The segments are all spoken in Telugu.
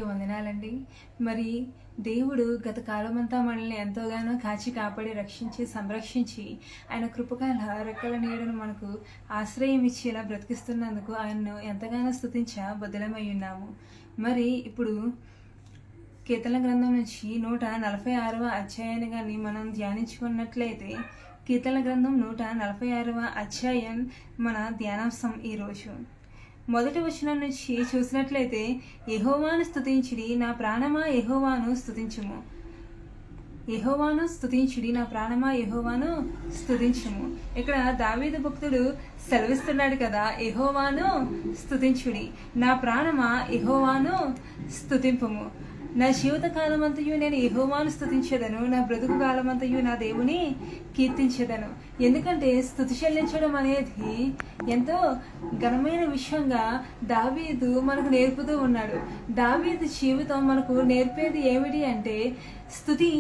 వందనాలండి. మరి దేవుడు గత కాలమంతా మనల్ని ఎంతోగానో కాచి కాపాడి రక్షించి సంరక్షించి ఆయన కృపకాల రెక్కల నీడను మనకు ఆశ్రయం ఇచ్చి ఇలా బ్రతికిస్తున్నందుకు ఆయన్ను ఎంతగానో స్తుతించ బదులమై ఉన్నాము. మరి ఇప్పుడు కీర్తన గ్రంథం నుంచి 146వ అధ్యాయాన్ని కానీ మనం ధ్యానించుకున్నట్లయితే కీర్తన గ్రంథం 146వ అధ్యాయం మన ధ్యానాంశం ఈరోజు. మొదటి వచనం నుంచి చూసినట్లయితే, యెహోవాను స్తుతించుడి నా ప్రాణమా యెహోవాను స్తుతించుము. యెహోవాను స్తుతించుడి నా ప్రాణమా యెహోవాను స్తుతించుము. ఇక్కడ దావీదు భక్తుడు సెలవిస్తున్నాడు కదా, యెహోవాను స్తుతించుడి నా ప్రాణమా యెహోవాను స్తుతింపుము. నా జీవిత కాలమంతయు నేను యెహోవాను స్తుతించెదను, నా బ్రతుకు కాలమంతయు నా దేవుని కీర్తించెదను. ఎందుకంటే స్తుతి చెల్లించడం అనేది ఎంతో ఘనమైన విషయంగా దావీదు మనకు నేర్పుతూ ఉన్నాడు. దావీదు జీవితం మనకు నేర్పేది ఏమిటి అంటే స్తుతి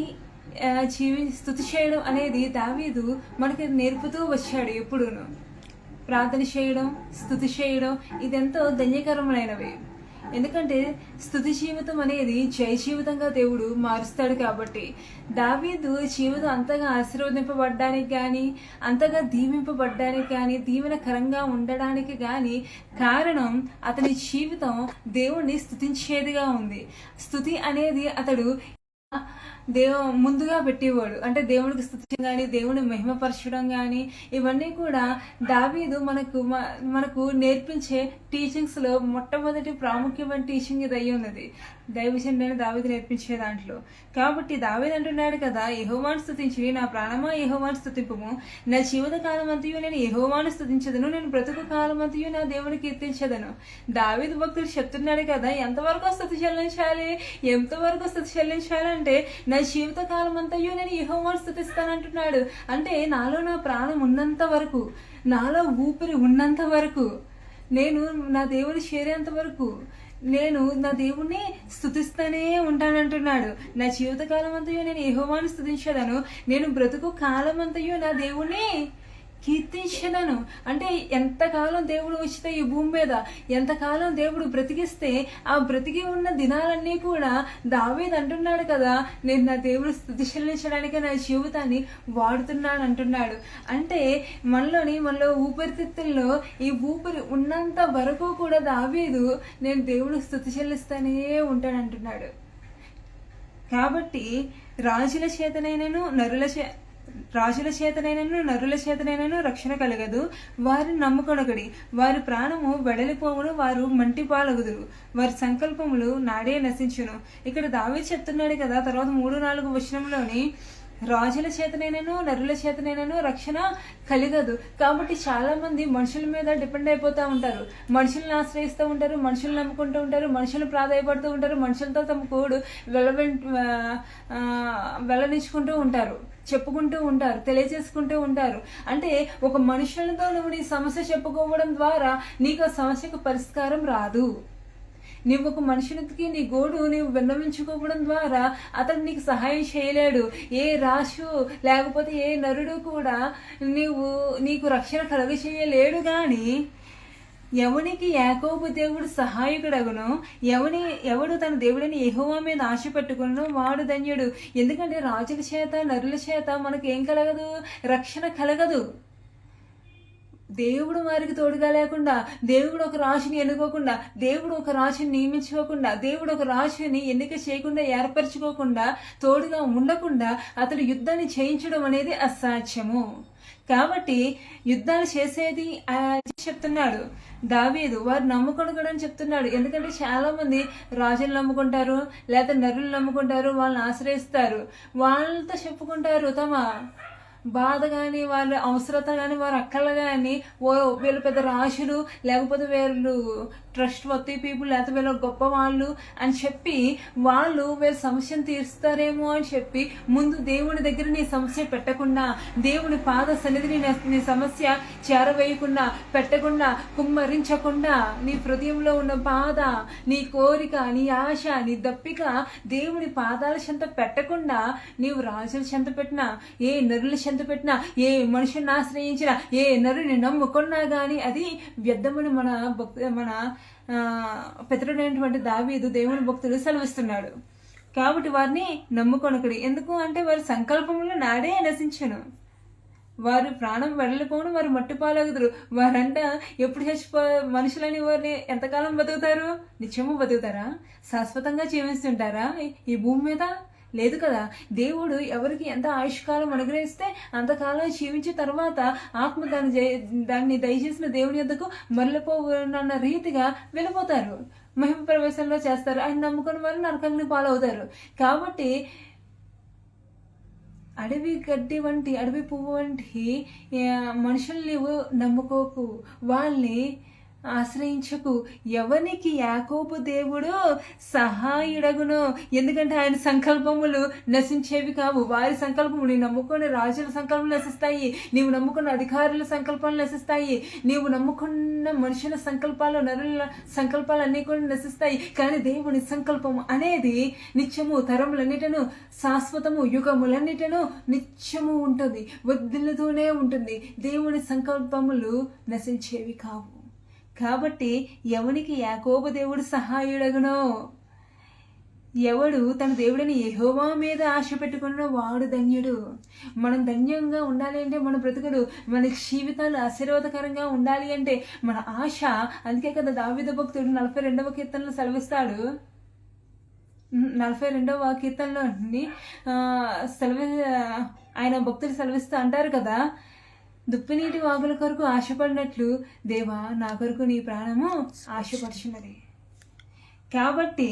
చేయడం అనేది దావీదు మనకి నేర్పుతూ వచ్చాడు. ఎప్పుడూను ప్రార్థన చేయడం, స్తుతి చేయడం ఇదెంతో ధన్యకరమైనవి. ఎందుకంటే స్తుతి జీవితం అనేది జయ జీవితంగా దేవుడు మారుస్తాడు. కాబట్టి దావీదు జీవితం అంతగా ఆశీర్వదింపబడ్డానికి కానీ, అంతగా దీవింపబడ్డానికి కానీ, దీవెనకరంగా ఉండడానికి కానీ కారణం అతని జీవితం దేవుణ్ణి స్తుతించేదిగా ఉంది. స్తుతి అనేది అతడు ముందుగా పెట్టేవాడు. అంటే దేవునికి స్తుతించడం కానీ, దేవుని మహిమపరచడం కానీ ఇవన్నీ కూడా దావీదు మనకు నేర్పించే టీచింగ్స్ లో మొట్టమొదటి ప్రాముఖ్యమైన టీచింగ్ ఇది అయ్యి ఉన్నది. దైవజనుడైన దావీదు నేర్పించే దాంట్లో. కాబట్టి దావీదు అంటున్నాడు కదా, యెహోవాను స్తుతించి నా ప్రాణమా యెహోవాను స్తుతింపుము. నా జీవిత కాలం అంతయు నేను యెహోవాను స్తుతించదను, నేను బ్రతుకు కాలం అంతయు నా దేవుని కీర్తించదను. దావీదు భక్తుడు చెప్తున్నాడు కదా, ఎంతవరకు స్తుతి చెల్లించాలి, ఎంతవరకు స్తుతి చెల్లించాలంటే నా జీవిత కాలం అంతయు నేను యెహోవాను స్తుతిస్తానంటున్నాడు. అంటే నాలో నా ప్రాణం ఉన్నంత వరకు, నాలో ఊపిరి ఉన్నంత వరకు, నేను నా దేవుని చేరేంత వరకు నేను నా దేవుణ్ణి స్తుతిస్తూనే ఉంటానంటున్నాడు. నా జీవితకాలం అంతయు నేను యెహోవాను స్తుతించదను, నేను బ్రతుకు కాలం అంతయు నా దేవుణ్ణి కీర్తించదను. అంటే ఎంతకాలం దేవుడు వచ్చితే ఈ భూమి మీద, ఎంతకాలం దేవుడు బ్రతికిస్తే ఆ బ్రతికి ఉన్న దినాలన్నీ కూడా దావీదు అంటున్నాడు కదా, నేను నా దేవుడు స్తుతి చెల్లించడానికి నా జీవితాన్ని వాడుతున్నాను అంటున్నాడు. అంటే మనలో ఊపిరితిత్తుల్లో ఈ ఊపిరి ఉన్నంత వరకు కూడా దావీదు నేను దేవుడు స్తుతి చెల్లిస్తానే ఉంటానంటున్నాడు. కాబట్టి రాజుల చేతనైనను నరుల చేతనైనను రక్షణ కలగదు. వారిని నమ్ముకొనకడి, వారి ప్రాణము వెడలిపోవును, వారు మంటి పాలగుదురు, వారి సంకల్పములు నాడే నశించును. ఇక్కడ దావీదు చెప్తున్నాడు కదా, తర్వాత 3-4 వచనంలోని రాజుల చేతనైనను నరుల చేతనైనను రక్షణ కలగదు. కాబట్టి చాలా మంది మనుషుల మీద డిపెండ్ అయిపోతూ ఉంటారు, మనుషులను ఆశ్రయిస్తూ ఉంటారు, మనుషులను నమ్ముకుంటూ ఉంటారు, మనుషులను ప్రాధాయపడుతూ ఉంటారు, మనుషులతో తమ కోడు వెల్లడించుకుంటూ ఉంటారు, చెప్పుకుంటూ ఉంటారు, తెలియజేసుకుంటూ ఉంటారు. అంటే ఒక మనుషులతో నువ్వు నీ సమస్య చెప్పుకోవడం ద్వారా నీకు ఆ సమస్యకు పరిష్కారం రాదు. నీవు ఒక మనుషునికి నీ గోడు నీవు విన్నవించుకోవడం ద్వారా అతడు నీకు సహాయం చేయలేడు. ఏ రాజు లేకపోతే ఏ నరుడు కూడా నీకు రక్షణ కలుగచేయలేడు. కానీ ఎవనికి యాకోబు దేవుడు సహాయకుడగునో, ఎవడు తన దేవుడిని యెహోవా మీద ఆశ పెట్టుకున్నో వాడు ధన్యుడు. ఎందుకంటే రాజుల చేత నరుల చేత మనకు ఏం కలగదు, రక్షణ కలగదు. దేవుడు వారికి తోడుగా లేకుండా, దేవుడు ఒక రాజుని ఎన్నుకోకుండా, దేవుడు ఒక రాజుని నియమించుకోకుండా, దేవుడు ఒక రాజుని ఎన్నిక చేయకుండా, ఏర్పరచుకోకుండా, తోడుగా ఉండకుండా అతడు యుద్ధాన్ని చేయించడం అనేది అసాధ్యము. కాబట్టి యుద్ధాలు చేసేది చెప్తున్నాడు దావీదు, వారు నమ్ముకొనకూడని చెప్తున్నాడు. ఎందుకంటే చాలా మంది రాజులు నమ్ముకుంటారు, లేదా నరులు నమ్ముకుంటారు, వాళ్ళని ఆశ్రయిస్తారు, వాళ్ళతో చెప్పుకుంటారు తమ బాధ కానీ, వాళ్ళ అవసరత కానీ, వారి అక్కలు కానీ, వీళ్ళు పెద్ద రాజులు, లేకపోతే వీళ్ళు ట్రస్ట్ వర్తీ పీపుల్, లేకపోతే వీళ్ళు గొప్ప వాళ్ళు అని చెప్పి వీళ్ళ సమస్యను తీరుస్తారేమో అని చెప్పి ముందు దేవుని దగ్గర నీ సమస్య పెట్టకుండా, దేవుని పాద సన్నిధిని నీ సమస్య చేరవేయకుండా, పెట్టకుండా, కుమ్మరించకుండా, నీ హృదయంలో ఉన్న బాధ, నీ కోరిక, నీ ఆశ, నీ దప్పిక దేవుని పాదాల చెంత పెట్టకుండా నీవు రాజుల చెంత పెట్టినా, ఏ నరుల చెంత పెట్టినా, ఏ మనుషుని ఆశ్రయించినా, ఏ నరుని నమ్ముకున్నా గాని అది వ్యర్థమని మన పితరుడైనటువంటి దావీదు దేవుని భక్తుడు సెలవిస్తున్నాడు. కాబట్టి వారిని నమ్ముకొనకుడి, ఎందుకు అంటే వారి సంకల్పంలో నాడే నశించను, వారు ప్రాణం వెడలిపోను, వారు మట్టిపాలగుదురు. వారంట ఎప్పుడు మనుషులని వారిని ఎంతకాలం బతుకుతారు? నిత్యము బతుకుతారా? శాశ్వతంగా జీవిస్తుంటారా ఈ భూమి మీద? లేదు కదా. దేవుడు ఎవరికి ఎంత ఆయుష్కాలం అనుగ్రహిస్తే అంతకాలం జీవించిన తర్వాత ఆత్మ దాన్ని దయచేసిన దేవుని యొద్దకు మరలిపోనన్న రీతిగా వెళ్ళిపోతారు, మహిమ ప్రవేశంలో చేస్తారు. ఆయన నమ్ముకుని వారు నరకాగ్ని పాలవుతారు. కాబట్టి అడవి గడ్డి వంటి, అడవి పువ్వు వంటి మనుషుల్ని నీవు నమ్ముకోకు, వాళ్ళని ఆశ్రయించకు. ఎవరికి యాకోబు దేవుడు సహాయుడగును, ఎందుకంటే ఆయన సంకల్పములు నశించేవి కావు. వారి సంకల్పము, నీవు నమ్ముకున్న రాజుల సంకల్పం నశిస్తాయి, నీవు నమ్ముకున్న అధికారుల సంకల్పాలు నశిస్తాయి, నీవు నమ్ముకున్న మనుషుల సంకల్పాలు, నరుల సంకల్పాలు అన్నీ కూడా నశిస్తాయి. కానీ దేవుని సంకల్పము అనేది నిత్యము, తరములన్నిటను, శాశ్వతము, యుగములన్నిటను నిత్యము ఉంటుంది, వదిలుతూనే ఉంటుంది. దేవుని సంకల్పములు నశించేవి కావు. కాబట్టి ఎవనికి యాకోబు దేవుడు సహాయుడగునో, ఎవడు తన దేవుడిని యెహోవా మీద ఆశ పెట్టుకున్న వాడు ధన్యుడు. మనం ధన్యంగా ఉండాలి అంటే, మన బ్రతుకులు, మన జీవితాలు ఆశీర్వాదకరంగా ఉండాలి అంటే మన ఆశ. అందుకే కదా దావీదు భక్తుడు 42వ కీర్తనలో సెలవిస్తాడు, 42వ కీర్తనలో ఆయన భక్తులు సెలవిస్తూ అంటారు కదా, దుప్పినీటి వాగుల కొరకు ఆశపడినట్లు దేవా నా కొరకు నీ ప్రాణము ఆశపడుచున్నది. కాబట్టి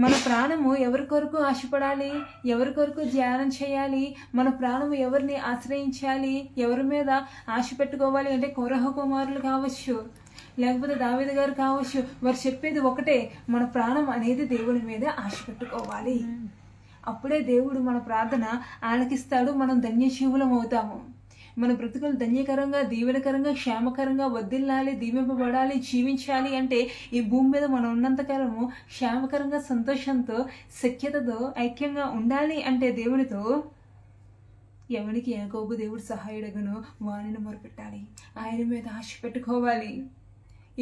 మన ప్రాణము ఎవరి కొరకు ఆశపడాలి, ఎవరి కొరకు ధ్యానం చేయాలి, మన ప్రాణము ఎవరిని ఆశ్రయించాలి, ఎవరి మీద ఆశ పెట్టుకోవాలి అంటే కోరహ కుమారులు కావచ్చు, లేకపోతే దావీదు గారు కావచ్చు. వారు చెప్పేది ఒకటే, మన ప్రాణం అనేది దేవుని మీద ఆశ పెట్టుకోవాలి. అప్పుడే దేవుడు మన ప్రార్థన ఆలకిస్తాడు, మనం ధన్యజీవులం అవుతాము. మన బ్రతుకులు ధన్యకరంగా, దీవెనకరంగా, క్షేమకరంగా వర్ధిల్లాలి, దీవింపబడాలి, జీవించాలి అంటే ఈ భూమి మీద మనం ఉన్నంతకాలము క్షేమకరంగా, సంతోషంతో, సఖ్యతతో, ఐక్యంగా ఉండాలి అంటే దేవునితో ఎవరికి యాకోబు దేవుడు సహాయుడగునో వానిని మొరపెట్టాలి, ఆయన మీద ఆశ పెట్టుకోవాలి.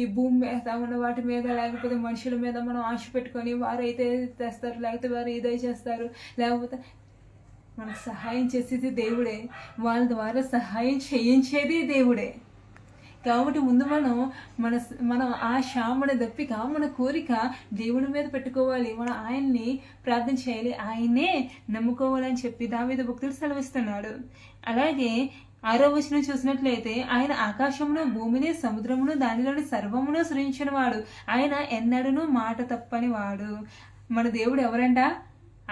ఈ భూమి మీద ఉన్న వాటి మీద, లేకపోతే మనుషుల మీద మనం ఆశ పెట్టుకొని వారైతే తెస్తారు, లేకపోతే వారు ఏదో చేస్తారు, లేకపోతే మనకు సహాయం చేసేది దేవుడే, వాళ్ళ ద్వారా సహాయం చేయించేది దేవుడే. కాబట్టి ముందు మన ఆశ, మన దప్పిక, మన కోరిక దేవుని మీద పెట్టుకోవాలి. మనం ఆయన్ని ప్రార్థన చేయాలి, ఆయన్నే నమ్ముకోవాలని చెప్పి దావీదు భక్తుడు సెలవిస్తున్నాడు. అలాగే 6వ వచనం చూసినట్లయితే, ఆయన ఆకాశమును, భూమిని, సముద్రమును, దానిలోని సర్వమును సృజించిన వాడు, ఆయన ఎన్నడూను మాట తప్పని వాడు. మన దేవుడు ఎవరంట?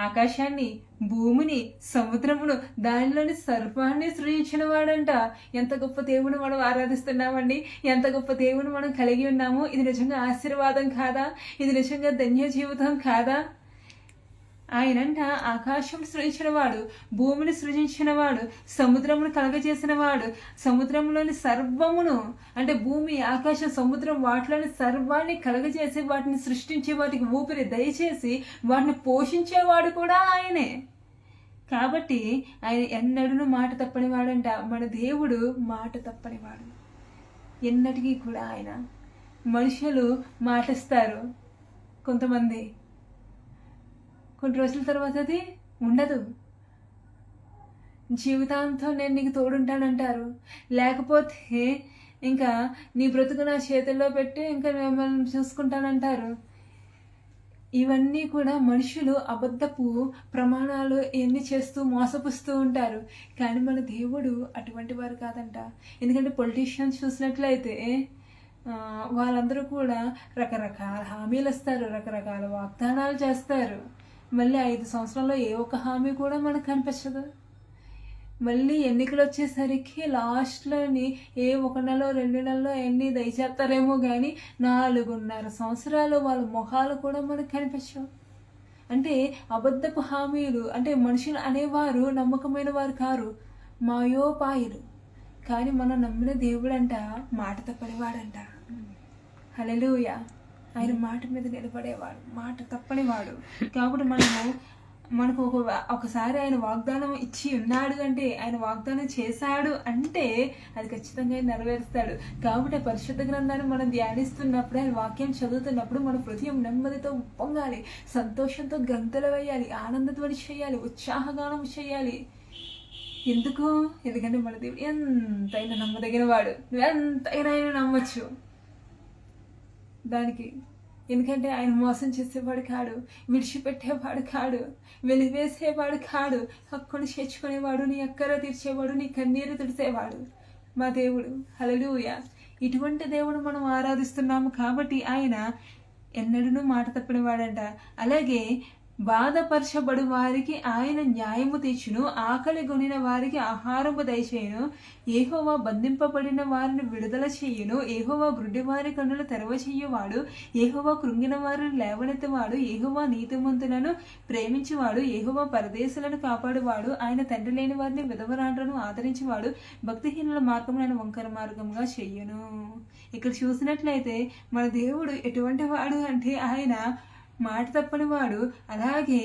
ఆకాశాన్ని, భూమిని, సముద్రమును, దానిలోని సర్వాన్ని సృజించిన వాడంట. ఎంత గొప్ప దేవుని మనం ఆరాధిస్తున్నామండి, ఎంత గొప్ప దేవుని మనం కలిగి ఉన్నాము. ఇది నిజంగా ఆశీర్వాదం కాదా? ఇది నిజంగా ధన్య జీవితం కాదా? ఆయనంట ఆకాశం సృజించినవాడు, భూమిని సృజించినవాడు, సముద్రమును కలగజేసినవాడు, సముద్రంలోని సర్వమును అంటే భూమి, ఆకాశం, సముద్రం వాటిలోని సర్వాన్ని కలగజేసి వాటిని సృష్టించి వాటికి ఊపిరి దయచేసి వాటిని పోషించేవాడు కూడా ఆయనే. కాబట్టి ఆయన ఎన్నడూను మాట తప్పనివాడంట. మన దేవుడు మాట తప్పనివాడు ఎన్నటికీ కూడా. ఆయన మనుషులు మాటిస్తారు, కొంతమంది కొన్ని రోజుల తర్వాత అది ఉండదు. జీవితాంతం నేను నీకు తోడుంటానంటారు, లేకపోతే ఇంకా నీ బ్రతుకు నా చేతుల్లో పెట్టి ఇంకా మిమ్మల్ని చూసుకుంటానంటారు. ఇవన్నీ కూడా మనుషులు అబద్ధపు ప్రమాణాలు ఎన్ని చేస్తూ మోసపుస్తూ ఉంటారు. కానీ మన దేవుడు అటువంటి వారు కాదంట. ఎందుకంటే పొలిటీషియన్స్ చూసినట్లయితే వాళ్ళందరూ కూడా రకరకాల హామీలు ఇస్తారు, రకరకాల వాగ్దానాలు చేస్తారు. మళ్ళీ 5 సంవత్సరాల్లో ఏ ఒక్క హామీ కూడా మనకు కనిపించదు. మళ్ళీ ఎన్నికలు వచ్చేసరికి లాస్ట్లోని ఏ 1 నెల 2 నెలలో ఎన్ని దయచేస్తారేమో కానీ 4.5 సంవత్సరాలు వాళ్ళ మొహాలు కూడా మనకు కనిపించవు. అంటే అబద్ధపు హామీలు. అంటే మనుషులు అనేవారు నమ్మకమైన వారు కారు, మాయోపాయులు. కానీ మనం నమ్మిన దేవుడంట మాట తప్పనివాడంట. హల్లెలూయా. ఆయన మాట మీద నిలబడేవాడు, మాట తప్పనివాడు. కాబట్టి మనము మనకు ఒకసారి ఆయన వాగ్దానం ఇచ్చి ఉన్నాడు అంటే, ఆయన వాగ్దానం చేశాడు అంటే అది ఖచ్చితంగా ఆయన నెరవేరుస్తాడు. కాబట్టి పరిశుద్ధ గ్రంథాన్ని మనం ధ్యానిస్తున్నప్పుడు, ఆయన వాక్యం చదువుతున్నప్పుడు మన హృదయం నెమ్మదితో ఉప్పొంగాలి, సంతోషంతో గంతులు వేయాలి, ఆనందధ్వని చేయాలి, ఉత్సాహగానం చేయాలి. ఎందుకంటే మన దేవుడు ఎంతైనా నమ్మదగిన వాడు. ఎంతైనా ఆయన నమ్మచ్చు దానికి. ఎందుకంటే ఆయన మోసం చేసేవాడు కాడు, విడిచిపెట్టేవాడు కాడు, వెలివేసేవాడు కాడు, హక్కును చేర్చుకునేవాడు, నీ అక్కర తీర్చేవాడు, నీ కన్నీరు తుడిసేవాడు మా దేవుడు. హల్లెలూయా. ఇటువంటి దేవుడు మనం ఆరాధిస్తున్నాము కాబట్టి ఆయన ఎన్నడూ మాట తప్పినవాడంట. అలాగే బాధపరచబడు వారికి ఆయన న్యాయము తీర్చును, ఆకలి గొనిన వారికి ఆహారము దయచేయును, యెహోవా బంధింపబడిన వారిని విడుదల చేయును, యెహోవా గ్రుడ్డివారి కన్నులు తెరవచేయువాడు, యెహోవా కృంగిన వారిని లేవనెత్తువాడు, యెహోవా నీతిమంతులను ప్రేమించువాడు, యెహోవా పరదేశులను కాపాడువాడు, ఆయన తండ్రి లేని వారిని విధవరాండ్రను ఆదరించువాడు, భక్తిహీనుల మార్గములను వంకర మార్గంగా చెయ్యును. ఇక్కడ చూసినట్లయితే మన దేవుడు ఎటువంటి వాడు అంటే ఆయన మాట తప్పని వాడు. అలాగే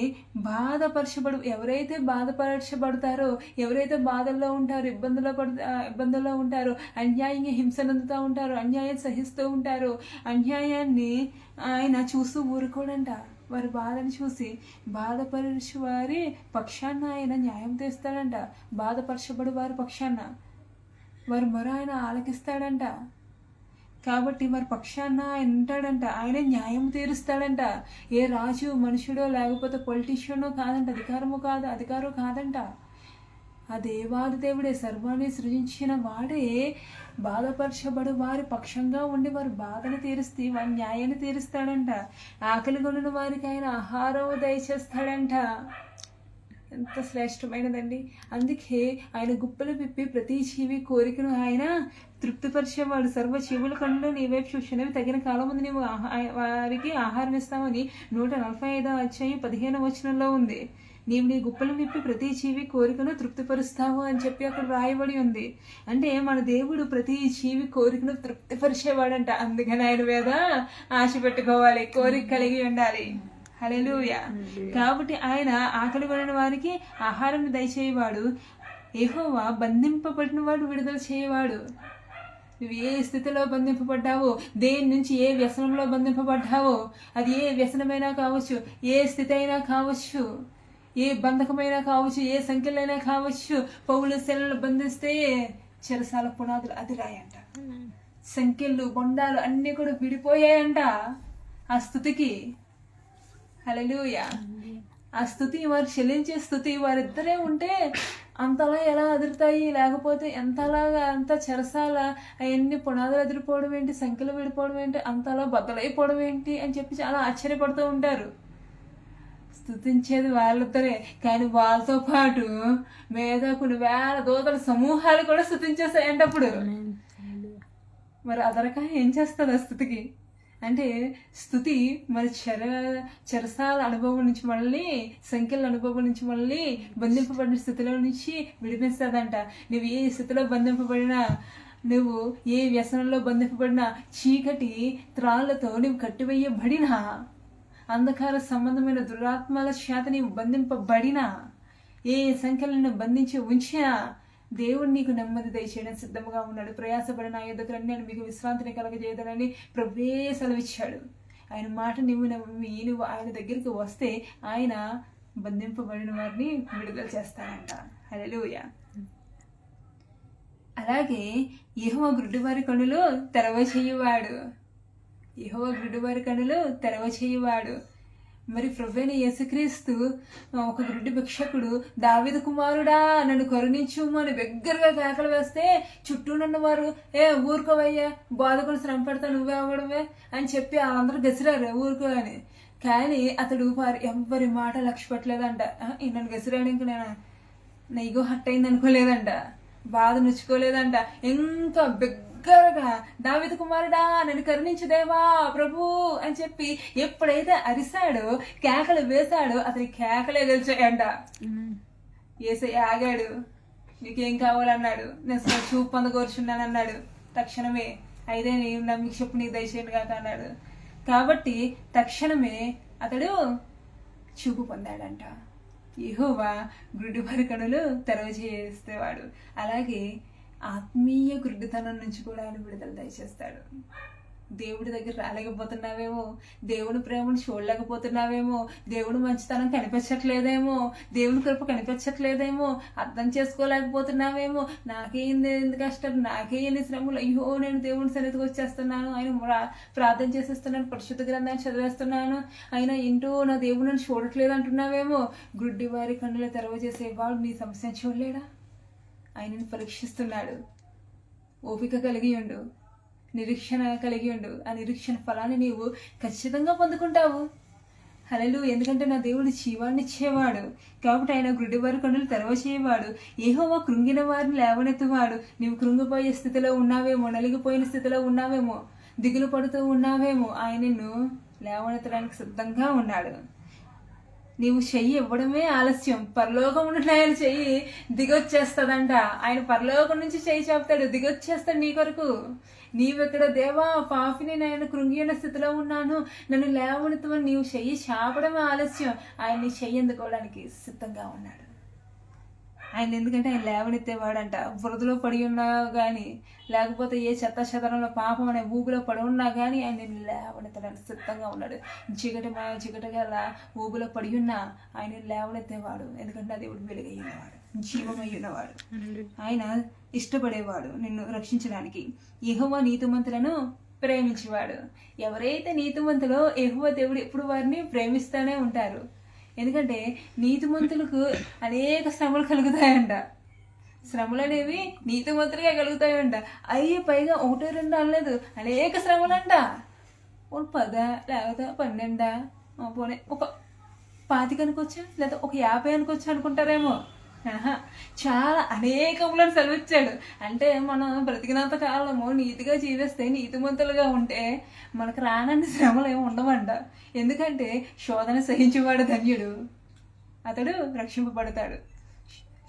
ఎవరైతే బాధపరచబడతారో, ఎవరైతే బాధల్లో ఉంటారో, ఇబ్బందుల్లో ఉంటారో, అన్యాయంగా హింసనందుతూ ఉంటారో, అన్యాయం సహిస్తూ ఉంటారో, అన్యాయాన్ని ఆయన చూస్తూ ఊరుకోడంట. వారి బాధను చూసి బాధపరచు వారి పక్షాన ఆయన న్యాయం తీస్తాడంట. బాధపరచబడి వారి పక్షాన వారి మొర ఆయన ఆలకిస్తాడంట. కాబట్టి మరి పక్షాన ఆయన ఉంటాడంట, ఆయన న్యాయం తీరుస్తాడంట. ఏ రాజు మనుషుడో లేకపోతే పొలిటీషియనో కాదంట, అధికారం కాదంట. ఆ దేవాది దేవుడే, సర్వాన్ని సృజించిన వాడే బాధపరచబడు వారి పక్షంగా ఉండి వారి బాధను తీరుస్తే వారి న్యాయాన్ని తీరుస్తాడంట. ఆకలి కొనిన వారికి ఆయన ఆహారం దయచేస్తాడంట. ఎంత శ్రేష్టమైనదండి. అందుకే ఆయన గుప్పలు విప్పి ప్రతి జీవి కోరికను ఆయన తృప్తిపరిచేవాడు. సర్వ జీవుల కళ్ళు నీ వైపు చూసినవి తగిన కాలం ముందు నీవు వారికి ఆహారం ఇస్తామని 145వ అధ్యాయం 15వ వచనంలో ఉంది. నీవు నీ గుప్పలు విప్పి ప్రతి జీవి కోరికను తృప్తిపరుస్తావు అని చెప్పి అక్కడ రాయబడి ఉంది. అంటే మన దేవుడు ప్రతి జీవి కోరికను తృప్తిపరిచేవాడంట. అందుకని ఆయన మీద ఆశ పెట్టుకోవాలి, కోరిక కలిగి ఉండాలి. హల్లెలూయా. కాబట్టి ఆయన ఆకలి కొనిన వారికి ఆహారం దయచేయవాడు, యెహోవా బంధింపబడిన వాడు విడుదల చేయవాడు. నువ్వు ఏ స్థితిలో బంధింపబడ్డావో, దేని నుంచి ఏ వ్యసనంలో బంధింపబడ్డావో, అది ఏ వ్యసనమైనా కావచ్చు, ఏ స్థితి అయినా కావచ్చు, ఏ బంధకమైనా కావచ్చు, ఏ సంఖ్యలైనా కావచ్చు. పౌలు శిలను బంధిస్తే చెరసాల పునాదులు అదిరాయంట. సంఖ్యలు బొండాలు అన్నీ కూడా విడిపోయాయంట ఆ స్థుతికి. హల్లెలూయా. ఆ స్థుతి, వారు చెల్లించే స్థుతి వారిద్దరే ఉంటే అంతలా ఎలా అదురుతాయి? లేకపోతే అంత చెరసాల అవన్నీ పునాదులు అదిరిపోవడం ఏంటి, సంఖ్యలు విడిపోవడం ఏంటి, అంతలా బద్దలైపోవడం ఏంటి అని చెప్పి చాలా ఆశ్చర్యపడుతూ ఉంటారు. స్తుతించేది వాళ్ళిద్దరే, కానీ వాళ్ళతో పాటు కొన్ని వేల దూతల సమూహాలు కూడా స్తుతించేసాయంట. అప్పుడు మరి అదరక ఏం చేస్తుంది ఆ స్థుతికి అంటే, స్థుతి మరి చెరసాల అనుభవం నుంచి మళ్ళీ, సంఖ్యల అనుభవం నుంచి మళ్ళీ బంధింపబడిన స్థితిలో నుంచి విడిపిస్తుందంట. నువ్వు ఏ స్థితిలో బంధింపబడినా, నువ్వు ఏ వ్యసనంలో బంధింపబడినా, చీకటి త్రాళ్లతో నువ్వు కట్టివేయబడినా, అంధకార సంబంధమైన దురాత్మల చేత నీవు బంధింపబడినా, ఏ సంఖ్యలను బంధించి ఉంచినా, దేవుడు నీకు నెమ్మది దయచేయడం సిద్ధంగా ఉన్నాడు. ప్రయాసపడిన నా యొద్దకు రండి, నేను మీకు విశ్రాంతిని కలగజేయదనని ప్రభువే సెలవిచ్చాడు. ఆయన మాట నువ్వు ఆయన దగ్గరికి వస్తే ఆయన బంధింపబడిన వారిని విడుదల చేస్తానంట. హల్లెలూయా. అలాగే యెహోవా గ్రుడ్డివారి కన్నులు తెరవచేయువాడు. మరి ప్రభువైన యేసుక్రీస్తు ఒక గ్రుడ్డి భిక్షకుడు, దావీదు కుమారుడా నన్ను కరుణించుము అని బిగ్గరగా కేకలు వేస్తే చుట్టూ వారు ఊరుకోవయ్యా, బాధకుడు శ్రమ పెడతా నువ్వే అవ్వడమే అని చెప్పి వాళ్ళందరూ గసిరారు ఊరుకో అని. కానీ అతడు ఎవరి మాట లక్ష్య పెట్టలేదంట. నన్ను గసిరాడానికి నా ఈగో హట్ అయింది అనుకోలేదంట, బాధ నొచ్చుకోలేదంట. ఇంకా బిగ్గరగా దావీదు కుమారుడా నన్ను కరుణించు దేవా ప్రభు అని చెప్పి ఎప్పుడైతే అరిశాడో, కేకలు వేశాడో, అతని కేకలే గెలిచాయంట. యేసయ్య ఆగాడు, నీకేం కావాలన్నాడు. నేను చూపు పొందగోరుచున్నానన్నాడు. తక్షణమే అయితే నేను నమ్మికి చెప్పు నీకు దయచేయండి కాక అన్నాడు. కాబట్టి తక్షణమే అతడు చూపు పొందాడంట. యెహోవా గుడ్డివారి కనులు తెరవజేసేవాడు. అలాగే ఆత్మీయ గుడ్డితనం నుంచి కూడా ఆయన విడుదల దయచేస్తాడు. దేవుడి దగ్గర రాలేకపోతున్నావేమో, దేవుడి ప్రేమను చూడలేకపోతున్నావేమో, దేవుడి మంచితనం కనిపించట్లేదేమో, దేవుడి కృప కనిపించట్లేదేమో, అర్థం చేసుకోలేకపోతున్నావేమో, నాకే ఎందుకు కష్టాలు, నాకే ఎన్ని శ్రమలు, అయ్యో నేను దేవుడి సన్నిధికి వచ్చేస్తున్నాను, ఆయన ప్రార్థన చేసేస్తున్నాను, పరిశుద్ధ గ్రంథాన్ని చదివేస్తున్నాను, అయినా ఏంటో నా దేవుడు నన్ను చూడట్లేదు అంటున్నావేమో. గుడ్డివారి కన్నుల తెరవజేసేవాడు నీ సమస్యను చూడలేడా? ఆయనను పరీక్షిస్తున్నాడు. ఓపిక కలిగి ఉండు, నిరీక్షణ కలిగి ఉండు. ఆ నిరీక్షణ ఫలాన్ని నీవు ఖచ్చితంగా పొందుకుంటావు. హల్లెలూయా. ఎందుకంటే నా దేవుడు జీవాన్ని ఇచ్చేవాడు కాబట్టి ఆయన గుడ్డివారి కన్నులు తెరవచేయవాడు. యెహోవా కృంగిన వారిని లేవనెత్తువాడు. నీవు కృంగిపోయే స్థితిలో ఉన్నావేమో, నలిగిపోయిన స్థితిలో ఉన్నావేమో, దిగులు పడుతూ ఉన్నావేమో, ఆయన నిన్ను లేవనెత్తడానికి సిద్ధంగా ఉన్నాడు. నీవు చెయ్యి ఇవ్వడమే ఆలస్యం, పరలోకం నుండి ఆయన చెయ్యి దిగొచ్చేస్తుందంట. ఆయన పరలోకం నుంచి చెయ్యి చెప్తాడు, దిగొచ్చేస్తాడు నీ కొరకు. నీవెక్కడ దేవా పాపిని, నేను కృంగిన స్థితిలో ఉన్నాను, నన్ను లేవనెత్తమని నీవు చెయ్యి చాపడమే ఆలస్యం. ఆయన నీ చెయ్యి అందుకోవడానికి సిద్ధంగా ఉన్నాడు. ఆయన ఎందుకంటే ఆయన లేవనెత్తేవాడంట. బురదలో పడి ఉన్నా కానీ, లేకపోతే ఏ చెత్త చెదరంలో పాపం అనే ఊబిలో పడి ఉన్నా కానీ ఆయన నిన్ను లేవనెత్తడానికి సిద్ధంగా ఉన్నాడు. చిగటగల ఊబిలో పడి ఉన్నా ఆయన లేవనెత్తేవాడు. ఎందుకంటే ఆ దేవుడు వెలుగై ఉన్నవాడు, జీవమై ఉన్నవాడు, ఆయన ఇష్టపడేవాడు నిన్ను రక్షించడానికి. యెహోవా నీతిమంతులను ప్రేమించేవాడు. ఎవరైతే నీతిమంతులో యెహోవా దేవుడు ఎప్పుడు వారిని ప్రేమిస్తూనే ఉంటారు. ఎందుకంటే నీతిమంతులకు అనేక శ్రమలు కలుగుతాయంట. శ్రమలు అనేవి నీతిమంతులుగా కలుగుతాయంట. అయ్యి పైగా 1-2 అనలేదు, అనేక శ్రమలంట. 10 లేకపోతే 12 పోనీ ఒక 25 అనుకోవచ్చా, లేదా ఒక 50 అనుకోవచ్చు అనుకుంటారేమో. చాలా అనేకములను సెలవిచ్చాడు. అంటే మనం బ్రతికినంత కాలము నీతిగా జీవిస్తే, నీతిమంతులుగా ఉంటే మనకు రానన్ని శ్రమలు ఏమి ఉండవంట. ఎందుకంటే శోధన సహించేవాడు ధన్యుడు, అతడు రక్షింపబడతాడు.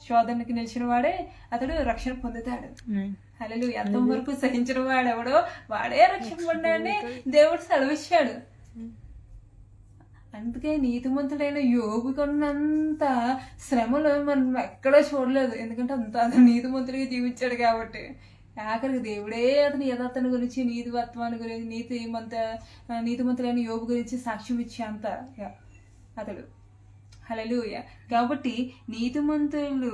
శోధనకి నిలిచిన వాడే అతడు రక్షణ పొందుతాడు. హల్లెలూయా. అంతం వరకు సహించిన వాడెవడో వాడే రక్షింపబడ్డాడని దేవుడు సెలవిచ్చాడు. అందుకే నీతిమంతుడైన యోబు కొన్నంత శ్రమలు మనం ఎక్కడా చూడలేదు. ఎందుకంటే అంత నీతిమంతుడిగా జీవించాడు కాబట్టి. ఆఖరికి దేవుడే అతని యథార్థన గురించి, నీతివత్వాన్ని గురించి, నీతిమంతుడైన యోబు గురించి సాక్ష్యం ఇచ్చే అంత అతడు. హల్లెలూయా. కాబట్టి నీతిమంతులు,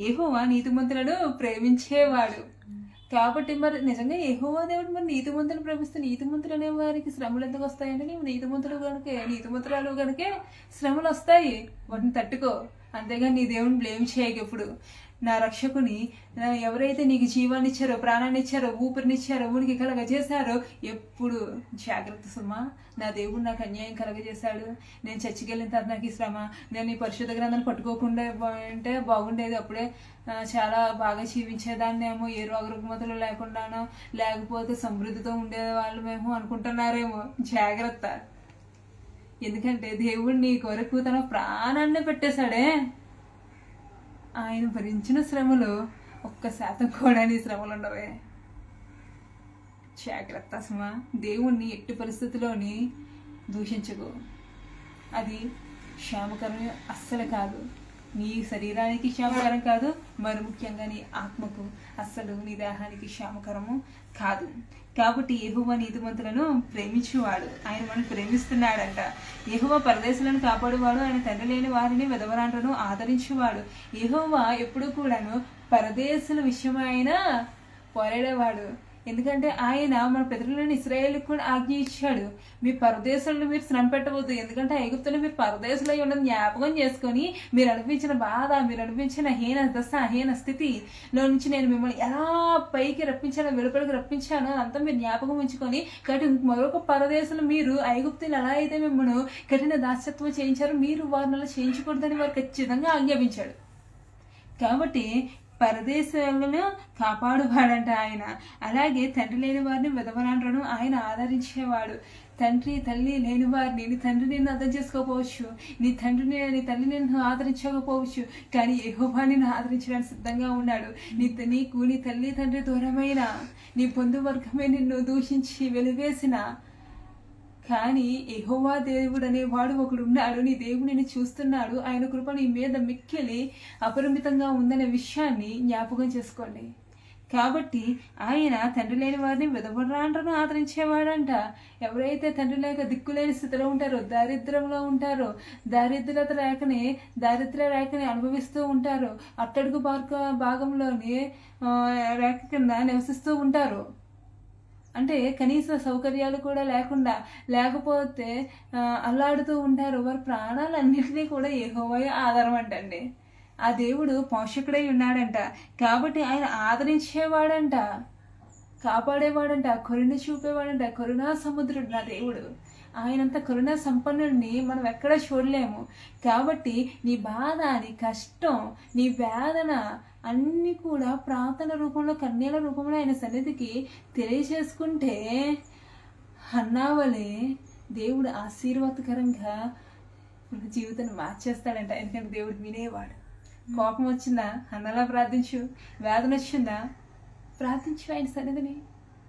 యెహోవా నీతిమంతులను ప్రేమించేవాడు. కాబట్టి మరి నిజంగా యెహోవా దేవుడు మరి నీతిమంతులు ప్రేమిస్తే, నీతిమంతులు అనే వారికి శ్రమలు ఎందుకు వస్తాయంటే, నీవు నీతిమంతురాలు కనుకే శ్రమలు వస్తాయి. వాటిని తట్టుకో. అంతేగాని నీ దేవుని బ్లేమ్ చేయక. ఎప్పుడు నా రక్షకుని, ఎవరైతే నీకు జీవాన్ని ఇచ్చారో, ప్రాణాన్ని ఇచ్చారో, ఊపిరినిచ్చారో, ఊరికి కలగజేశారో ఎప్పుడు జాగ్రత్త సుమా. నా దేవుడు నాకు అన్యాయం కలగజేశాడు, నేను చచ్చికెళ్ళిన తర్వాత నాకు ఈ శ్రమ, నేను ఈ పరిశుద్ధ గ్రంథాన్ని పట్టుకోకుండా అంటే బాగుండేది, అప్పుడే చాలా బాగా జీవించేదాన్నేమో, ఏ రోగరుగ్మతలు లేకుండానో, లేకపోతే సమృద్ధితో ఉండేవాళ్ళమేమో అనుకుంటున్నారేమో. జాగ్రత్త. ఎందుకంటే దేవుడు నీ కొరకు తన ప్రాణాన్ని పెట్టేశాడే. ఆయన భరించిన శ్రమలు 1% కూడా నీ శ్రమలు ఉండవే. జాగ్రత్త సుమా. దేవుణ్ణి ఎట్టి పరిస్థితిలోని దూషించకు. అది క్షేమకరం అస్సలు కాదు. నీ శరీరానికి క్షేమకరం కాదు, మరి ముఖ్యంగా నీ ఆత్మకు అస్సలు, నీ దేహానికి క్షేమకరము కాదు. కాబట్టి యెహోవా నీతిమంతులను ప్రేమించేవాడు. ఆయన మనం ప్రేమిస్తున్నాడంట. యెహోవా పరదేశులను కాపాడువాడు. ఆయన తండ్రి లేని వారిని విధవరాండ్రను ఆదరించేవాడు. యెహోవా ఎప్పుడు కూడాను పరదేశుల విషయమైన పోరాడేవాడు. ఎందుకంటే ఆయన మన పితరులను ఇశ్రాయేలుకు కూడా ఆజ్ఞ ఇచ్చాడు, మీ పరదేశులను మీరు శ్రమ పెట్టవద్దు. ఎందుకంటే ఐగుప్తులో మీరు పరదేశులై ఉన్నది జ్ఞాపకం చేసుకొని, మీరు అనిపించిన బాధ, మీరు అనిపించిన హీన స్థితిలో నుంచి నేను మిమ్మల్ని ఎలా పైకి రప్పించానో, వెలుపలికి రప్పించానో అంతా మీరు జ్ఞాపకం ఉంచుకొని, కాబట్టి మరొక పరదేశంలో మీరు ఐగుప్తులు ఎలా అయితే మిమ్మల్ని కఠిన దాస్యత్వం చేయించారో, మీరు వారిని అలా చేయించకూడదని వారు ఖచ్చితంగా ఆజ్ఞాపించాడు. కాబట్టి పరదేశాలను కాపాడువాడంట ఆయన. అలాగే తండ్రి లేని వారిని విధవరాండ్రను ఆయన ఆదరించేవాడు. తండ్రి తల్లి లేని వారిని, నీ తండ్రి నిన్ను అర్థం చేసుకోకపోవచ్చు, నీ తల్లి నిన్ను ఆదరించకపోవచ్చు, కానీ యెహోవా నిన్ను ఆదరించడానికి సిద్ధంగా ఉన్నాడు. నీకు నీ తల్లి తండ్రి దూరమైన, నీ బంధువర్గమే నిన్ను దూషించి వెలివేసిన, కానీ యెహోవా దేవుడు అనేవాడు ఒకడు ఉన్నాడు. నీ దేవుడు నిన్ను చూస్తున్నాడు. ఆయన కృప నీ మీద మిక్కిలి అపరిమితంగా ఉందనే విషయాన్ని జ్ఞాపకం చేసుకోండి. కాబట్టి ఆయన తండ్రి లేని వారిని విధవరాండ్రను ఆదరించేవాడంట. ఎవరైతే తండ్రి లేక దిక్కులేని స్థితిలో ఉంటారో, దారిద్ర్యంలో ఉంటారో, దారిద్ర్య రేఖని అనుభవిస్తూ ఉంటారో, అట్టడుగు భాగంలోని రేఖ కింద నివసిస్తూ ఉంటారు. అంటే కనీస సౌకర్యాలు కూడా లేకపోతే అల్లాడుతూ ఉంటారు. వారి ప్రాణాలన్నింటినీ కూడా యెహోవాయే ఆధారం అంటండి. ఆ దేవుడు పోషకుడై ఉన్నాడంట. కాబట్టి ఆయన ఆదరించేవాడంట, కాపాడేవాడంట, కరుణ చూపేవాడంట. కరుణా సముద్రుడు నా దేవుడు. ఆయనంత కరుణా సంపన్నుడిని మనం ఎక్కడ చూడలేము. కాబట్టి నీ బాధ, నీ కష్టం, నీ వేదన అన్నీ కూడా ప్రార్థన రూపంలో, కన్నీళ్ళ రూపంలో ఆయన సన్నిధికి తెలియజేసుకుంటే హన్నావలే దేవుడు ఆశీర్వాదకరంగా జీవితాన్ని మార్చేస్తాడంట. ఎందుకంటే దేవుడు వినేవాడు. కోపం వచ్చిందా? అన్నలా ప్రార్థించు. వేదన వచ్చిందా? ప్రార్థించు ఆయన సన్నిధిని.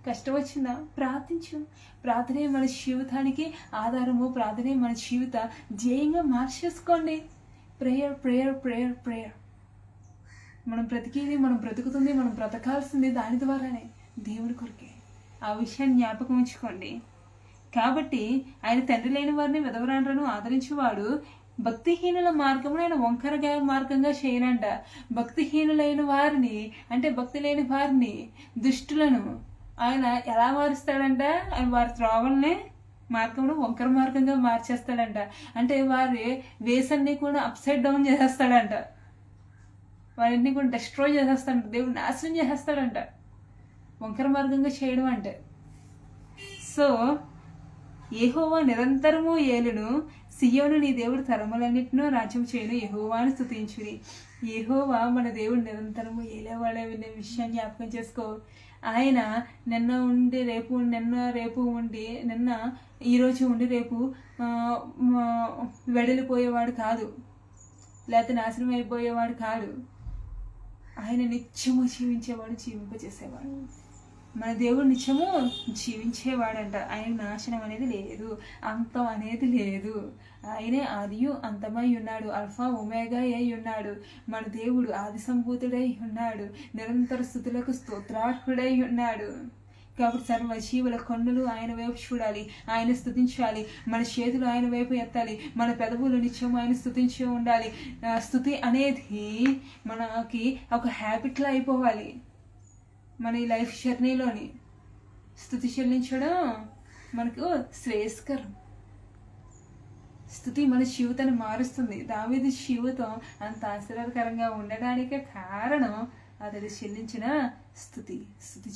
కష్టం వచ్చిందా? ప్రార్థించు. ప్రార్థనే మన జీవితానికి ఆధారము. ప్రార్థనే మన జీవిత ధ్యేయంగా మార్చేసుకోండి. Prayer prayer prayer prayer. మనం బ్రతుకుతుంది, మనం బ్రతకాల్సింది దాని ద్వారానే, దేవుడి కొరకే. ఆ విషయాన్ని జ్ఞాపకం ఉంచుకోండి. కాబట్టి ఆయన తండ్రి లేని వారిని విధవరాండ్రను ఆదరించేవాడు. భక్తిహీనుల మార్గమును ఆయన వంకరగా మార్గంగా చేయనంట. భక్తిహీనులైన వారిని, అంటే భక్తి లేని వారిని, దుష్టులను ఆయన ఎలా మారుస్తాడంట? ఆయన వారి త్రోవల్ని మార్గమును వంకర మార్గంగా మార్చేస్తాడంట. అంటే వారి వేసన్ని కూడా అప్సైడ్ డౌన్ చేసేస్తాడంట. వారిని కూడా డిస్ట్రాయ్ చేసేస్తాడంట. దేవుడు నాశనం చేసేస్తాడంట వంకర మార్గంగా చేయడం అంటే. సో యెహోవా నిరంతరము ఏలును, సియోను నీ దేవుడు తరములన్నిటినో రాజ్యం చేయను, యెహోవాను స్తుతించుడి. యెహోవా మన దేవుడు నిరంతరము ఏలేవాడే వినే విషయాన్ని జ్ఞాపకం చేసుకో. ఆయన ఈరోజు ఉండి రేపు వెడలిపోయేవాడు కాదు, లేకపోతే నాశనం అయిపోయేవాడు కాదు. ఆయన నిత్యము జీవించేవాడు, జీవింపజేసేవాడు. మన దేవుడు నిత్యము జీవించేవాడంట. ఆయన నాశనం అనేది లేదు, అంతం అనేది లేదు. ఆయనే ఆదియు అంతమై ఉన్నాడు, అల్ఫా ఒమేగా అయి ఉన్నాడు. మన దేవుడు ఆది సంభూతుడై ఉన్నాడు, నిరంతర స్తుతులకు స్తోత్రార్హుడై ఉన్నాడు. కాబట్టి సర్వజీవుల కన్నులు ఆయన వైపు చూడాలి, ఆయన స్తుతించాలి. మన చేతులు ఆయన వైపు ఎత్తాలి, మన పెదవులు నిత్యం ఆయన స్తుతించి ఉండాలి. స్తుతి అనేది మనకి ఒక హ్యాబిట్లా అయిపోవాలి. మన ఈ లైఫ్ జర్నీలోని స్తుతి చెల్లించడం మనకు శ్రేయస్కరం. స్తుతి మన జీవితాన్ని మారుస్తుంది. దావీదు జీవితం అంత ఆశీర్వాదకరంగా ఉండడానికే కారణం అతడు చెల్లించిన స్తుతి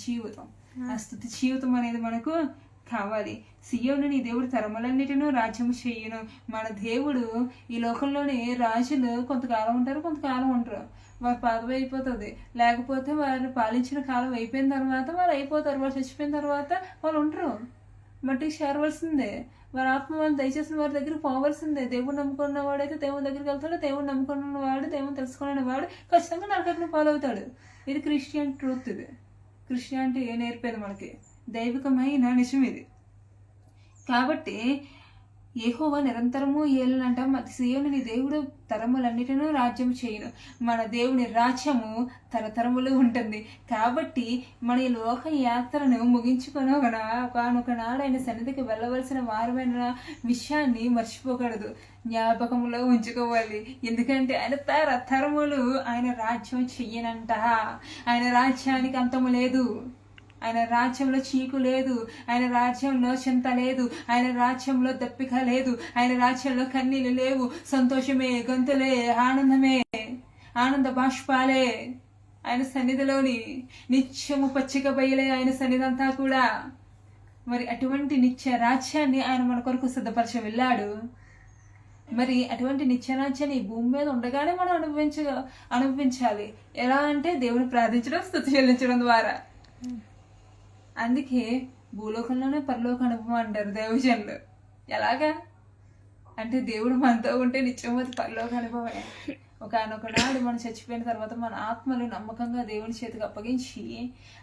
జీవితం. ఆ స్తుతి జీవితం అనేది మనకు కావాలి. సియోను నీ దేవుడు తరములన్నిటినూ రాజ్యము చెయ్యను. మన దేవుడు ఈ లోకంలోని రాజులు కొంతకాలం ఉంటారు, కొంతకాలం ఉంటారు. వారి పదవి అయిపోతుంది, లేకపోతే వారు పాలించిన కాలం అయిపోయిన తర్వాత వారు అయిపోతారు. వారు చచ్చిపోయిన తర్వాత వాళ్ళు ఉంటారు, మట్టికి చేరవలసిందే. వారి ఆత్మ వాళ్ళు దయచేసిన వారి దగ్గర పోవలసిందే. దేవుడు నమ్ముకున్న వాడైతే దేవుని దగ్గరికి వెళ్తాడు, దేవుడు నమ్ముకున్న వాడు, దేవుని తెలుసుకునే వాడు ఖచ్చితంగా నరకట్ను పాలవుతాడు. ఇది క్రిస్టియన్ ట్రూత్. ఇది క్రిస్టియానిటీ నేర్పేది మనకి దైవికమైన నిజం ఇది. కాబట్టి యెహోవా నిరంతరము ఏలనంట. సియోను నీ దేవుడు తరములన్నిటినూ రాజ్యం చేయను. మన దేవుని రాజ్యము తరతరములు ఉంటుంది. కాబట్టి మన ఈ లోక యాత్రను ముగించుకొని ఒకనొక నాడు ఆయన సన్నిధికి వెళ్ళవలసిన వారమైన విషయాన్ని మర్చిపోకూడదు, జ్ఞాపకంలో ఉంచుకోవాలి. ఎందుకంటే ఆయన తరతరములు ఆయన రాజ్యం చెయ్యనంట. ఆయన రాజ్యానికి అంతము లేదు, ఆయన రాజ్యంలో చీకు లేదు, ఆయన రాజ్యంలో చింత లేదు, ఆయన రాజ్యంలో దప్పిక లేదు, ఆయన రాజ్యంలో కన్నీళ్ళు లేవు. సంతోషమే, గొంతులే, ఆనందమే, ఆనంద బాష్పాలే ఆయన సన్నిధిలోని నిత్యము పచ్చిక బయలే ఆయన సన్నిధి అంతా కూడా. మరి అటువంటి నిత్య రాజ్యాన్ని ఆయన మన కొరకు సిద్ధపరచ వెళ్ళాడు. మరి అటువంటి నిత్యరాజ్యాన్ని భూమి మీద ఉండగానే మనం అనుభవించాలి. ఎలా అంటే దేవుని ప్రార్థించడం, స్తుతి చెల్లించడం ద్వారా. అందుకే భూలోకంలోనే పరలోక అనుభవం అంటారు దైవజనులు. ఎలాగా? అంటే దేవుడు మనతో ఉంటే నిత్యమతి పరలోక అనుభవమే. ఒకనొకనాడు మనం చచ్చిపోయిన తర్వాత మన ఆత్మలు నమ్మకంగా దేవుని చేతికి అప్పగించి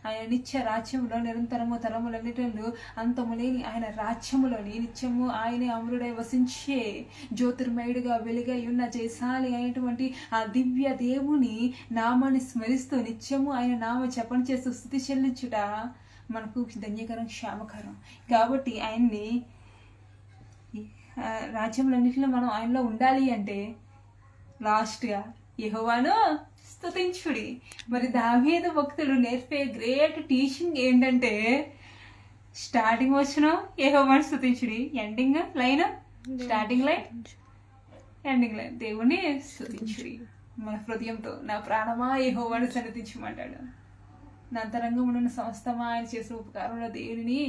ఆయన నిత్య రాజ్యంలో నిరంతరము తరములన్నిటిలో అంతములేని ఆయన రాజ్యములోని నిత్యము ఆయనే అమరుడై వసించే జ్యోతిర్మయుడిగా వెలుగై ఉన్న జయశాలి అయినటువంటి ఆ దివ్య దేవుని నామాన్ని స్మరిస్తూ నిత్యము ఆయన నామ జపం చేస్తూ స్తుతి చెల్లించుట మనకు ధన్యకరం, క్షేమకరం. కాబట్టి ఆయన్ని రాజ్యములన్నింటిలో మనం ఆయనలో ఉండాలి అంటే లాస్ట్గా యెహోవాను స్తుతించుడి. మరి దావీదు భక్తుడు నేర్పే గ్రేట్ టీచింగ్ ఏంటంటే స్టార్టింగ్ వచ్చిన యెహోవాను స్తుతించుడి, ending line, starting line ending line దేవుని స్తుతించుడి. మన హృదయంతో నా ప్రాణమా యెహోవాను సన్నిధించమంటాడు. నా అంతరంగమున సమస్తమా ఆయన చేసిన ఉపకారంలో దేనిని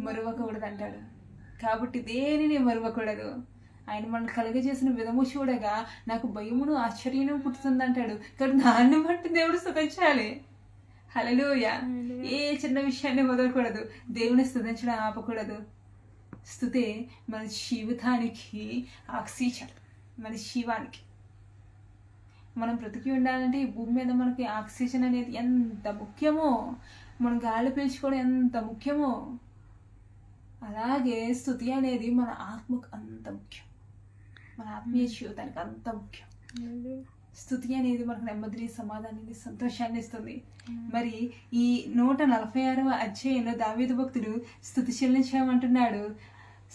మరువకూడదు అంటాడు. కాబట్టి దేనిని మరువకూడదు. ఆయన మనల్ని కలుగజేసిన విధము చూడగా నాకు భయమును ఆశ్చర్యము పుట్టుతుందంటాడు. కానీ దాన్ని బట్టి దేవుడు స్తుతించాలి. హల్లెలూయా. ఏ చిన్న విషయాన్ని వదలకూడదు, దేవుని స్తుతించడం ఆపకూడదు. స్తుతే మన జీవితానికి ఆక్సిజన్, మన జీవానికి. మనం బ్రతికి ఉండాలంటే ఈ భూమి మీద మనకి ఆక్సిజన్ అనేది ఎంత ముఖ్యమో, మనం గాలి పీల్చుకోవడం ఎంత ముఖ్యమో, అలాగే స్తుతి అనేది మన ఆత్మకు అంత ముఖ్యం, మన ఆత్మీయ జీవితానికి అంత ముఖ్యం. స్తుతి అనేది మనకు నెమ్మదిని, సమాధానాన్ని, సంతోషాన్ని ఇస్తుంది. మరి ఈ 146వ అధ్యాయంలో దావీదు భక్తుడు స్తుతి చెల్లించామంటున్నాడు.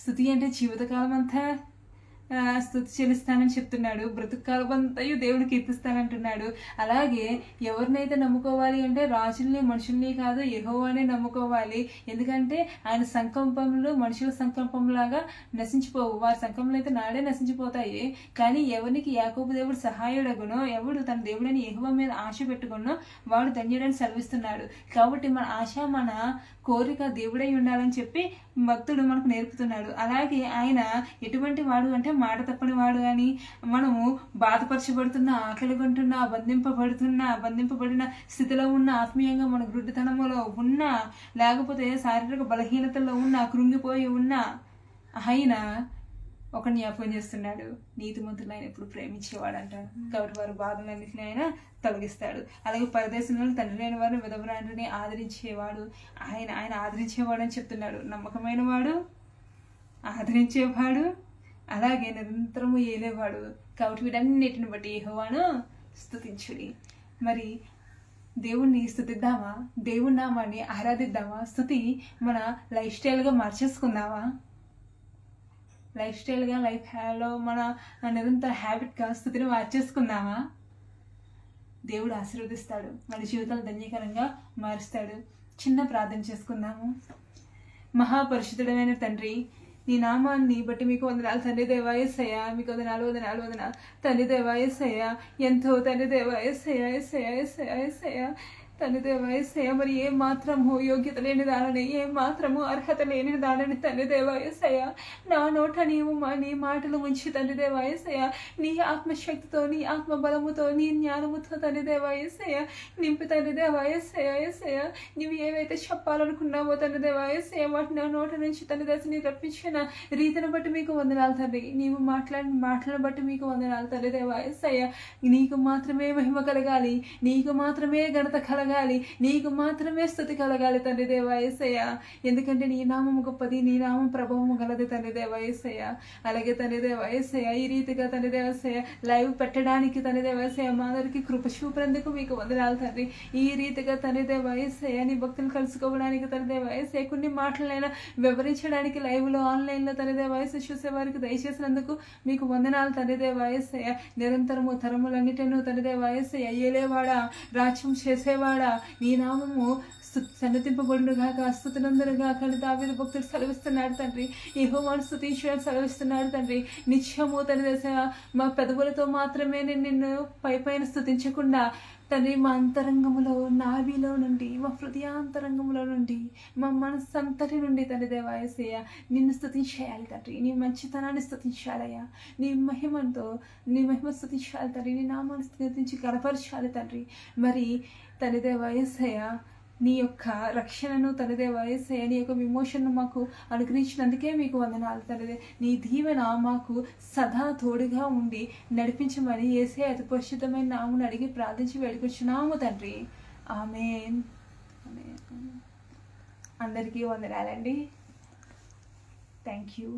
స్తుతి అంటే జీవితకాలం అంతా స్తుతి చెల్లిస్తానని చెప్తున్నాడు. బ్రతుకాలం అంతయు దేవుడు కీర్తిస్తానంటున్నాడు. అలాగే ఎవరినైతే నమ్ముకోవాలి అంటే రాజుల్ని, మనుషుల్ని కాదు, యెహోవానే నమ్ముకోవాలి. ఎందుకంటే ఆయన సంకల్పములు మనుషుల సంకల్పంలాగా నశించిపోవు. వారి సంకల్పములు అయితే నాడే నశించిపోతాయి. కానీ ఎవరికి యాకోబు దేవుడు సహాయుడగునో, ఎవడు తన దేవుడని యెహోవా మీద ఆశ పెట్టుకున్నో వాడు ధన్యుడని సెలవిస్తున్నాడు. కాబట్టి మన ఆశ, మన కోరిక దేవుడై ఉండాలని చెప్పి భక్తుడు మనకు నేర్పుతున్నాడు. అలాగే ఆయన ఎటువంటి వాడు అంటే మాట తప్పని వాడు. కానీ మనము బాధపరచబడుతున్నా, ఆకలిగొంటున్నా, బంధింపబడిన స్థితిలో ఉన్న, ఆత్మీయంగా మన గుడ్డితనములో ఉన్నా, లేకపోతే శారీరక బలహీనతల్లో ఉన్నా, కృంగిపోయి ఉన్నా, ఆయన ఒక జ్ఞాపకం చేస్తున్నాడు. నీతిమంతులు ఆయన ఎప్పుడు ప్రేమించేవాడంట. కాబట్టి వారి బాధలన్నింటినీ ఆయన తొలగిస్తాడు. అలాగే పరదేశంలో తండ్రి లేని వారిని, విధవరాంటిని ఆదరించేవాడు. ఆయన ఆదరించేవాడు అని చెప్తున్నాడు. నమ్మకమైన వాడు, ఆదరించేవాడు, అలాగే నిరంతరము ఏలేవాడు. కాబట్టి వీటన్నిటిని బట్టి యెహోవాను స్తుతించుడి. మరి దేవుణ్ణి స్తుతిద్దామా? దేవుని నామాన్ని ఆరాధిద్దామా? స్తుతి మన లైఫ్ స్టైల్గా మార్చేసుకుందామా? లైఫ్ స్టైల్గా, లైఫ్లో మన నిరంతర హ్యాబిట్గా స్థుతిని మార్చేసుకుందామా? దేవుడు ఆశీర్వదిస్తాడు, మన జీవితాలు ధన్యకరంగా మారుస్తాడు. చిన్న ప్రార్థన చేసుకుందాము. మహాపరిశుద్ధుడైన తండ్రి, నీ నామాన్ని బట్టి మీకు వందనాలు తండ్రి దేవా యేసయ్యా. మీకు వందనాలు తండ్రి దేవా యేసయ్యా. ఎంతో తండ్రి దేవా యేసయ్యా తండ్రి దేవా యేసయ్యా. మరి ఏ మాత్రము యోగ్యత లేని దానని, ఏ మాత్రము అర్హత లేని దానని తండ్రి దేవా యేసయ్యా, నా నోట నీ మాటలు ఉంచి తండ్రి దేవా యేసయ్యా, నీ ఆత్మశక్తితో, నీ ఆత్మబలముతో, నీ జ్ఞానముతో తండ్రి దేవా యేసయ్యా నింపి తండ్రి దేవా యేసయ్యా నీవు ఏవైతే చెప్పాలనుకున్నావో తండ్రి దేవా యేసయ్యా వాటిని నా నోట నుంచి తండ్రి దేశ నీకు రప్పించిన రీతిని బట్టి మీకు వందనాలు తండ్రి. నీవు మాట్లాడిన మాటలను బట్టి మీకు వందనాలు తండ్రి దేవా యేసయ్యా. నీకు మాత్రమే మహిమ కలగాలి, నీకు మాత్రమే ఘనత కలగాలి, నీకు మాత్రమే స్తుతి కలగాలి తండ్రి దేవా యేసయ్యా. ఎందుకంటే నీ నామము గొప్పది, నీ నామం ప్రభావము గలది తండ్రి దేవా యేసయ్యా. అలాగే తండ్రి దేవా యేసయ్యా ఈ రీతిగా తండ్రి దేవా యేసయ్యా లైవ్ పెట్టడానికి తండ్రి దేవా యేసయ్యా మా అందరికి కృప చూపినందుకు మీకు వందనాలు తండ్రి. ఈ రీతిగా తండ్రి దేవా యేసయ్యా నీ భక్తులు కలుసుకోవడానికి తండ్రి దేవా యేసయ్యా కొన్ని మాటలైనా వివరించడానికి లైవ్లో, ఆన్లైన్లో తండ్రి దేవా యేసయ్యా చూసే వారికి దయచేసినందుకు మీకు వందనాలు తండ్రి దేవా యేసయ్యా. నిరంతరము తరములన్నిటినూ తండ్రి దేవా యేసయ్యా ఏలేవాడా, రాజ్యం చేసేవాడా, నీ నామము సన్నతింపబడును గాక, స్తుతులందరూ గాక అని దావీదు భక్తుడు సెలవిస్తున్నాడు తండ్రి. యెహోవాను స్తుతించడానికి సెలవిస్తున్నాడు తండ్రి. నిత్యము తండ్రి మా పెదవులతో మాత్రమే నిన్ను పైపైన స్తుతించకుండా తండ్రి మా అంతరంగములో, నాభిలో నుండి, మా హృదయాంతరంగంలో నుండి, మా మనస్సంతటి నుండి తండ్రి దేవా యేసయ్యా నిన్ను స్తుతించేయాలి తండ్రి. నీ మంచితనాన్ని స్తుతించాలయ్యా, నీ మహిమ స్తుతించాలి తండ్రి. నీ నామాన్ని స్తుతించి కనపరచాలి తండ్రి. మరి తండ్రి దేవా యేసయ్యా నీ యొక్క రక్షణను తండ్రి యేసయ్య నీ యొక్క విమోచనను మాకు అనుగ్రహించినందుకే మీకు వందనాలు తండ్రి. నీ దీవెన మాకు సదా తోడుగా ఉండి నడిపించమని యేసయ్య అతి పరిశుద్ధమైన నామమున అడిగి ప్రార్థించి వేడుకొచ్చున్నాము తండ్రి. ఆమేన్. అందరికీ వందనాలండి. Thank you.